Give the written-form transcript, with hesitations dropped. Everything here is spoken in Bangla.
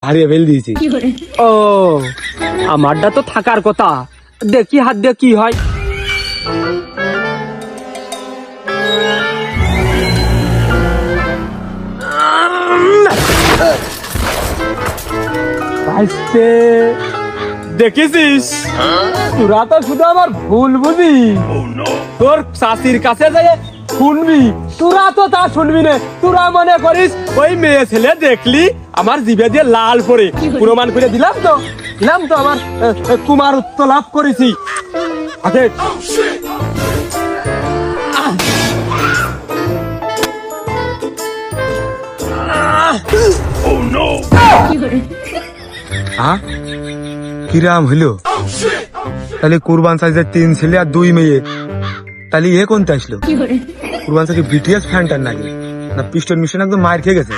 হারিয়ে ফেল দিয়েছি। ও আমারটা তো থাকার কথা, দেখি হাত দিয়ে কি হয়। দেখেছিস তোরা তো শুধু আমার ভুল বুঝি, তোর চাষির কাছে যাই শুনবি, তোরা তো তা শুনবি না। তোরা মনে করিস ওই মেয়ে ছেলে দেখলি আমার জিভে দিয়ে লাল পরে প্রমাণ করে দিলাম তো আমার কুমার উত্তর লাভ করেছি। আগে কিরাম হইলো? তাহলে কুরবান সাইজের 3 ছেলে আর 2 মেয়ে, তাহলে এ কোনটা আসলো? কুরবান সাইজের বিটিএস ফ্যানটার নাকি না পিস্টন মিশন একদম মার খেয়ে গেছে।